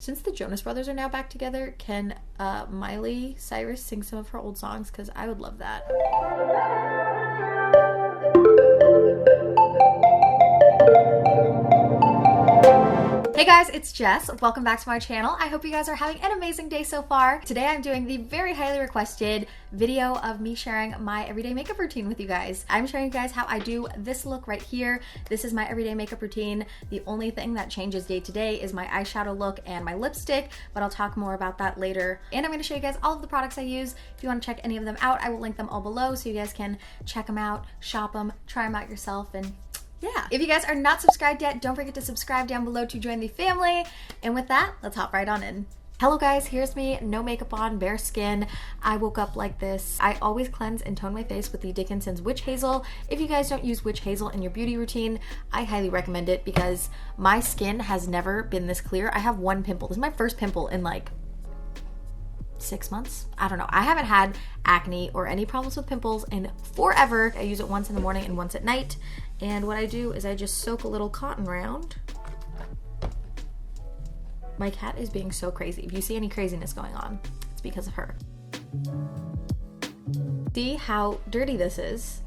Since the Jonas Brothers are now back together, can Miley Cyrus sing some of her old songs? Because I would love that. Hey guys, it's Jess. Welcome back to my channel. I hope you guys are having an amazing day so far. Today I'm doing the very highly requested video of me sharing my everyday makeup routine with you guys. I'm showing you guys how I do this look right here. This is my everyday makeup routine. The only thing that changes day to day is my eyeshadow look and my lipstick, but I'll talk more about that later. And I'm going to show you guys all of the products I use. If you want to check any of them out, I will link them all below so you guys can check them out, shop them, try them out yourself, and yeah. If you guys are not subscribed yet, don't forget to subscribe down below to join the family. And with that, let's hop right on in. Hello guys, here's me, no makeup on, bare skin. I woke up like this. I always cleanse and tone my face with the Dickinson's Witch Hazel. If you guys don't use Witch Hazel in your beauty routine, I highly recommend it because my skin has never been this clear. I have one pimple. This is my first pimple in like 6 months. I don't know. I haven't had acne or any problems with pimples in forever. I use it once in the morning and once at night. And what I do is I just soak a little cotton round. My cat is being so crazy. If you see any craziness going on, it's because of her. See how dirty this is?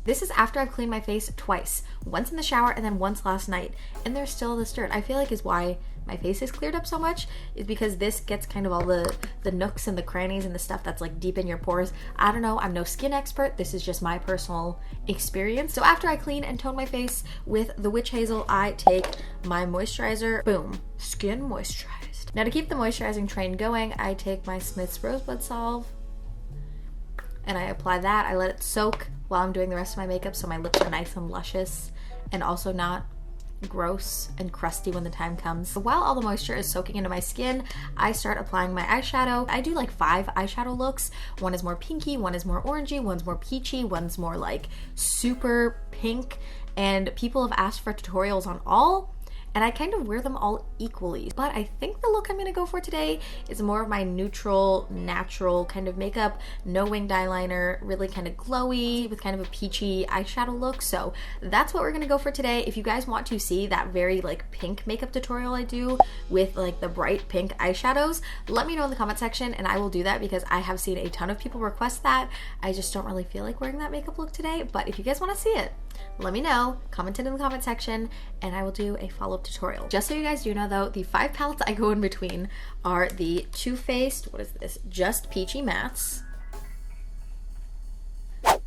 This is after I've cleaned my face twice. Once in the shower and then once last night. And there's still this dirt. I feel like is why my face is cleared up so much is because this gets kind of all the nooks and the crannies and the stuff that's like deep in your pores. I don't know, I'm no skin expert. This is just my personal experience. So after I clean and tone my face with the Witch Hazel, I take my moisturizer, boom, skin moisturized. Now to keep the moisturizing train going, I take my Smith's Rosebud Salve and I apply that. I let it soak while I'm doing the rest of my makeup so my lips are nice and luscious and also not gross and crusty when the time comes. While all the moisture is soaking into my skin, I start applying my eyeshadow. I do like 5 eyeshadow looks. One is more pinky, one is more orangey, one's more peachy, one's more like super pink, and people have asked for tutorials on all, and I kind of wear them all equally. But I think the look I'm gonna go for today is more of my neutral, natural kind of makeup, no winged eyeliner, really kind of glowy with kind of a peachy eyeshadow look. So that's what we're gonna go for today. If you guys want to see that very like pink makeup tutorial I do with like the bright pink eyeshadows, let me know in the comment section and I will do that because I have seen a ton of people request that. I just don't really feel like wearing that makeup look today, but if you guys wanna see it, let me know, comment it in the comment section, and I will do a follow-up tutorial. Just so you guys do know though, the 5 palettes I go in between are the Too Faced, what is this? Just Peachy Mattes.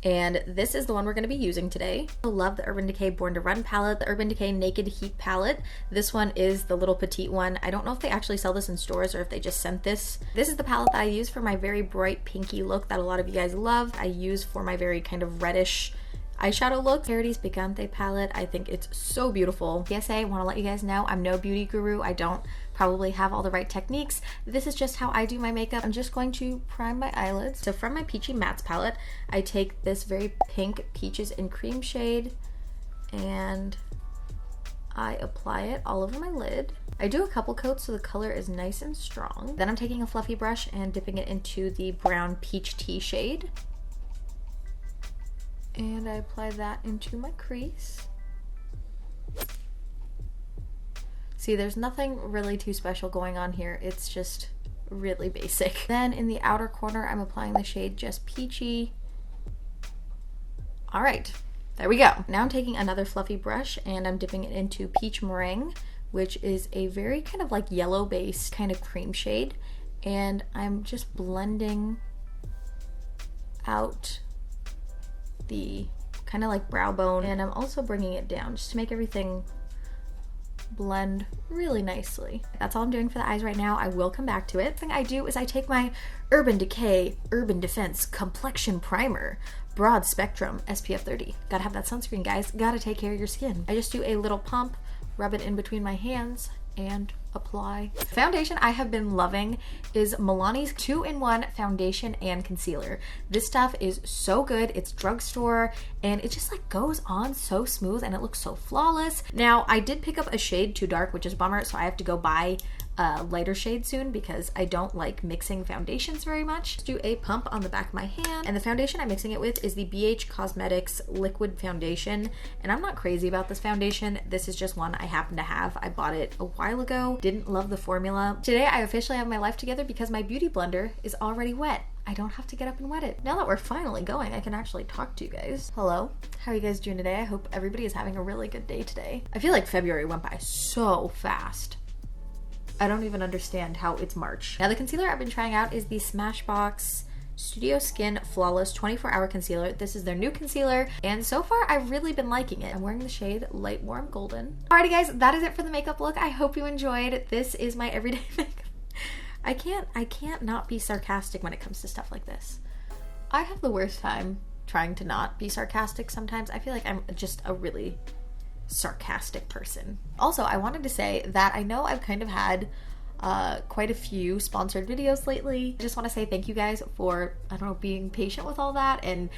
And this is the one we're going to be using today. I love the Urban Decay Born to Run palette, the Urban Decay Naked Heat palette. This one is the little petite one. I don't know if they actually sell this in stores or if they just sent this. This is the palette that I use for my very bright pinky look that a lot of you guys love. I use for my very kind of reddish eyeshadow look. Charity's Picante palette. I think it's so beautiful. PSA, I want to let you guys know I'm no beauty guru. I don't probably have all the right techniques. This is just how I do my makeup. I'm just going to prime my eyelids. So from my Peachy Mattes palette, I take this very pink Peaches and Cream shade and I apply it all over my lid. I do a couple coats so the color is nice and strong. Then I'm taking a fluffy brush and dipping it into the brown Peach Tea shade. And I apply that into my crease. See, there's nothing really too special going on here. It's just really basic. Then in the outer corner, I'm applying the shade Just Peachy. All right, there we go. Now I'm taking another fluffy brush and I'm dipping it into Peach Meringue, which is a very kind of like yellow-based kind of cream shade. And I'm just blending out the kind of like brow bone, and I'm also bringing it down just to make everything blend really nicely. That's all I'm doing for the eyes right now. I will come back to it. The thing I do is I take my Urban Decay Urban Defense Complexion Primer, broad spectrum, SPF 30. Gotta have that sunscreen, guys. Gotta take care of your skin. I just do a little pump, rub it in between my hands, and apply. The foundation I have been loving is Milani's 2-in-1 foundation and concealer. This stuff is so good. It's drugstore and it just like goes on so smooth and it looks so flawless. Now I did pick up a shade too dark, which is a bummer, so I have to go buy a lighter shade soon because I don't like mixing foundations very much. Let's do a pump on the back of my hand, and the foundation I'm mixing it with is the BH Cosmetics liquid foundation, and I'm not crazy about this foundation. This is just one I happen to have. I bought it a while ago, didn't love the formula. Today I officially have my life together because my beauty blender is already wet. I don't have to get up and wet it. Now that we're finally going, I can actually talk to you guys. Hello, how are you guys doing today? I hope everybody is having a really good day today. I feel like February went by so fast. I don't even understand how it's March. Now the concealer I've been trying out is the Smashbox Studio Skin Flawless 24-Hour Concealer. This is their new concealer, and so far I've really been liking it. I'm wearing the shade Light Warm Golden. Alrighty guys, that is it for the makeup look. I hope you enjoyed. This is my everyday makeup. I can't not be sarcastic when it comes to stuff like this. I have the worst time trying to not be sarcastic sometimes. I feel like I'm just a really sarcastic person. Also, I wanted to say that I know I've kind of had quite a few sponsored videos lately. I just want to say thank you guys for, I don't know, being patient with all that and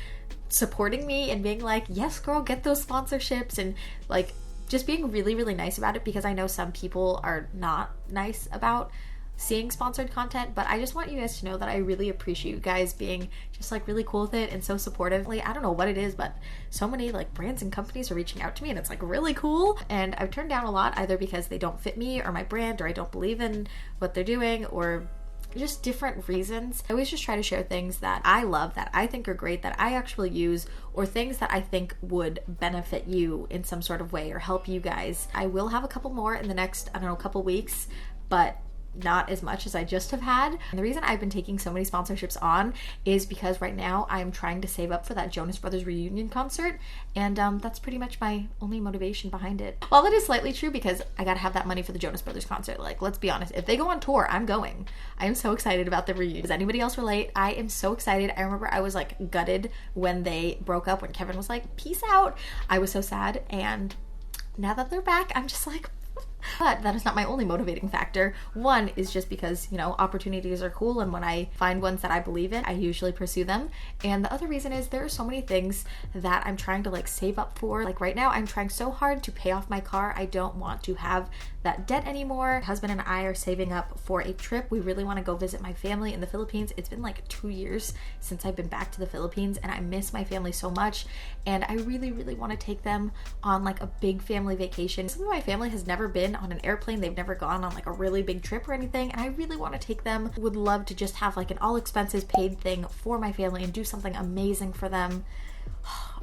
supporting me and being like, yes girl, get those sponsorships, and like just being really, really nice about it, because I know some people are not nice about seeing sponsored content, but I just want you guys to know that I really appreciate you guys being just like really cool with it and so supportive. Like, I don't know what it is, but so many like brands and companies are reaching out to me, and it's like really cool. And I've turned down a lot either because they don't fit me or my brand, or I don't believe in what they're doing, or just different reasons. I always just try to share things that I love, that I think are great, that I actually use, or things that I think would benefit you in some sort of way or help you guys. I will have a couple more in the next, I don't know, couple weeks, but not as much as I just have had. And the reason I've been taking so many sponsorships on is because right now I'm trying to save up for that Jonas Brothers reunion concert, and that's pretty much my only motivation behind it. Well, that is slightly true because I gotta have that money for the Jonas Brothers concert. Like, let's be honest, if they go on tour, I'm going. I am so excited about the reunion. Does anybody else relate? I am so excited. I remember I was like gutted when they broke up, when Kevin was like, peace out. I was so sad, and now that they're back, I'm just like, but that is not my only motivating factor. One is just because, you know, opportunities are cool, and when I find ones that I believe in, I usually pursue them. And the other reason is there are so many things that I'm trying to like save up for. Like right now, I'm trying so hard to pay off my car. I don't want to have that debt anymore. My husband and I are saving up for a trip. We really want to go visit my family in the Philippines. It's been like 2 years since I've been back to the Philippines, and I miss my family so much. And I really, really want to take them on like a big family vacation. Some of my family has never been on an airplane. They've never gone on like a really big trip or anything, and I really want to take them. Would love to just have like an all expenses paid thing for my family and do something amazing for them.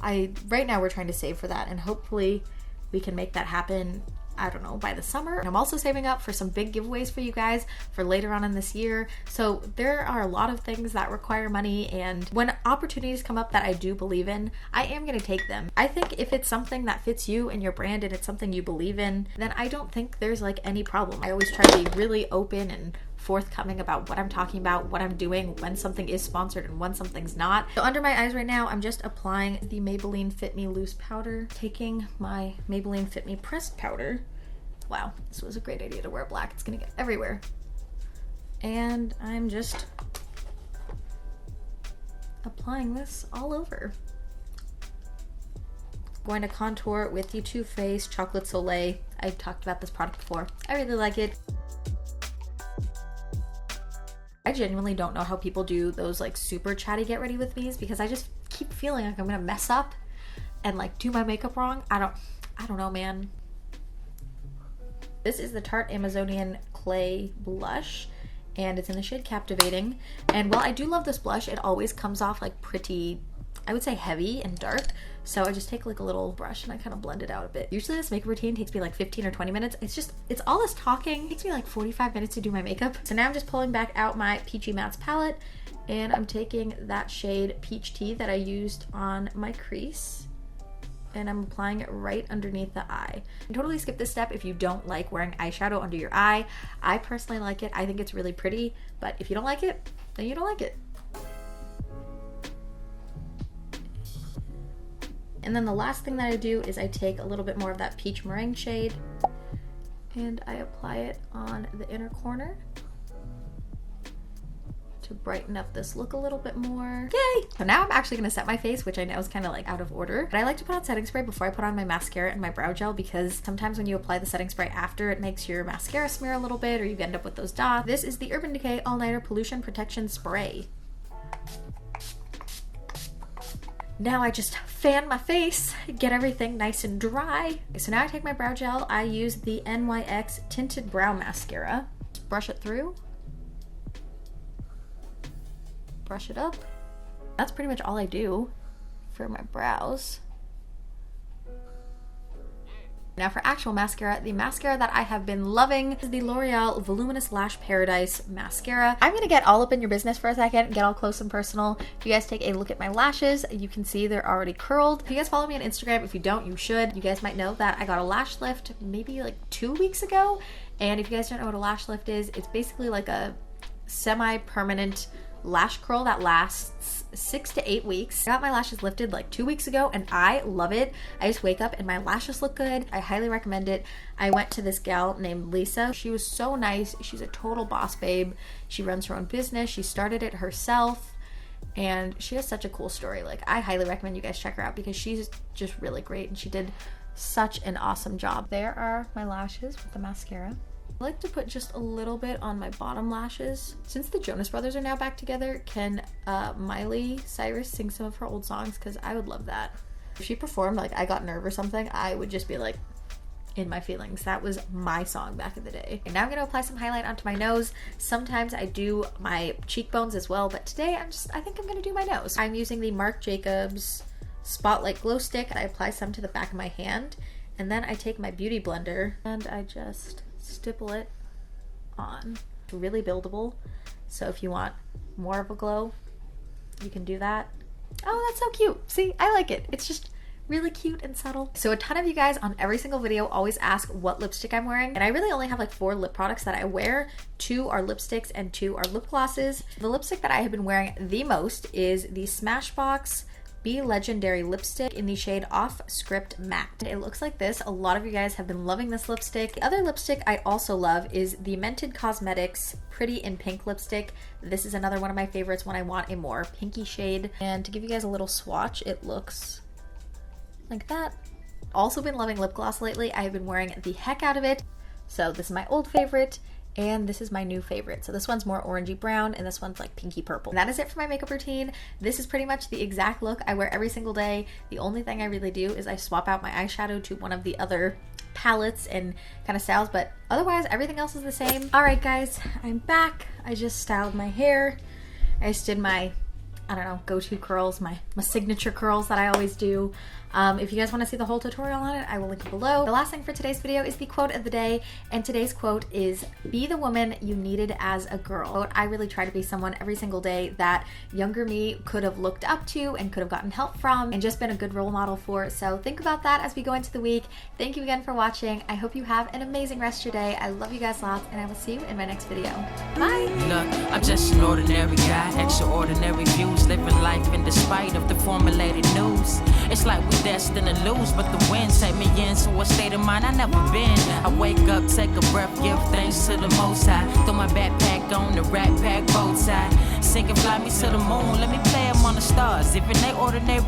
Right now we're trying to save for that, and hopefully we can make that happen, I don't know, by the summer. And I'm also saving up for some big giveaways for you guys for later on in this year. So there are a lot of things that require money, and when opportunities come up that I do believe in, I am going to take them. I think if it's something that fits you and your brand and it's something you believe in, then I don't think there's like any problem. I always try to be really open and forthcoming about what I'm talking about, what I'm doing, when something is sponsored and when something's not. So under my eyes right now, I'm just applying the Maybelline Fit Me Loose Powder, taking my Maybelline Fit Me Pressed Powder. Wow, this was a great idea to wear black. It's gonna get everywhere. And I'm just applying this all over. Going to contour with the Too Faced Chocolate Soleil. I've talked about this product before. I really like it. I genuinely don't know how people do those like super chatty get ready with me's, because I just keep feeling like I'm gonna mess up and like do my makeup wrong. I don't know, man. This is the Tarte Amazonian Clay Blush, and it's in the shade Captivating. And while I do love this blush, it always comes off like pretty, I would say, heavy and dark. So I just take like a little brush and I kind of blend it out a bit. Usually this makeup routine takes me like 15 or 20 minutes. It's all this talking. It takes me like 45 minutes to do my makeup. So now I'm just pulling back out my Peachy Mattes palette, and I'm taking that shade Peach Tea that I used on my crease, and I'm applying it right underneath the eye. And totally skip this step if you don't like wearing eyeshadow under your eye. I personally like it. I think it's really pretty, but if you don't like it, then you don't like it. And then the last thing that I do is I take a little bit more of that peach meringue shade and I apply it on the inner corner to to brighten up this look a little bit more. Yay! So now I'm actually gonna set my face, which I know is kind of like out of order, but I like to put on setting spray before I put on my mascara and my brow gel, because sometimes when you apply the setting spray after, it makes your mascara smear a little bit, or you end up with those dots. This is the Urban Decay All Nighter Pollution Protection Spray. Now I just fan my face, get everything nice and dry. So now I take my brow gel. I use the NYX Tinted Brow Mascara. Just brush it through. Brush it up. That's pretty much all I do for my brows. Now for actual mascara, the mascara that I have been loving is the L'Oreal Voluminous Lash Paradise Mascara. I'm gonna get all up in your business for a second, get all close and personal. If you guys take a look at my lashes, you can see they're already curled. If you guys follow me on Instagram, if you don't, you should. You guys might know that I got a lash lift maybe like 2 weeks ago. And if you guys don't know what a lash lift is, it's basically like a semi-permanent lash curl that lasts 6 to 8 weeks. I got my lashes lifted like 2 weeks ago and I love it. I just wake up and my lashes look good. I highly recommend it. I went to this gal named Lisa. She was so nice. She's a total boss babe. She runs her own business. She started it herself and she has such a cool story. Like, I highly recommend you guys check her out because she's just really great and she did such an awesome job. There are my lashes with the mascara. I like to put just a little bit on my bottom lashes. Since the Jonas Brothers are now back together, can Miley Cyrus sing some of her old songs? Because I would love that. If she performed like I Got Nerve or something, I would just be like in my feelings. That was my song back in the day. And now I'm going to apply some highlight onto my nose. Sometimes I do my cheekbones as well, but today I think I'm going to do my nose. I'm using the Marc Jacobs Spotlight Glow Stick. I apply some to the back of my hand, and then I take my beauty blender and I just stipple it on. It's really buildable, so if you want more of a glow, you can do that. Oh, that's so cute. See, I like it. It's just really cute and subtle. So a ton of you guys on every single video always ask what lipstick I'm wearing, and I really only have like 4 lip products that I wear. 2 are lipsticks and 2 are lip glosses. The lipstick that I have been wearing the most is the Smashbox Be Legendary lipstick in the shade Off Script Matte. It looks like this. A lot of you guys have been loving this lipstick. The other lipstick I also love is the Mented Cosmetics Pretty in Pink lipstick. This is another one of my favorites when I want a more pinky shade. And to give you guys a little swatch, it looks like that. Also been loving lip gloss lately. I have been wearing the heck out of it. So this is my old favorite, and this is my new favorite. So this one's more orangey brown and this one's like pinky purple. And that is it for my makeup routine. This is pretty much the exact look I wear every single day. The only thing I really do is I swap out my eyeshadow to one of the other palettes and kind of styles, but otherwise everything else is the same. All right guys, I'm back. I just styled my hair. I just did my, I don't know, go-to curls, my signature curls that I always do. If you guys want to see the whole tutorial on it, I will link it below. The last thing for today's video is the quote of the day, and today's quote is, "Be the woman you needed as a girl." I really try to be someone every single day that younger me could have looked up to and could have gotten help from and just been a good role model for. So think about that as we go into the week. Thank you again for watching. I hope you have an amazing rest of your day. I love you guys lots, and I will see you in my next video. Bye! Look, I'm just an ordinary guy, extraordinary views, living life in despite of the formulated news. It's like we destined to lose, but the wind take me into a state of mind I never been. I wake up, take a breath, give thanks to the Most High. Throw my backpack on, the rat pack bow tie. Sink and fly me to the moon, let me play among the stars. If in they ordinary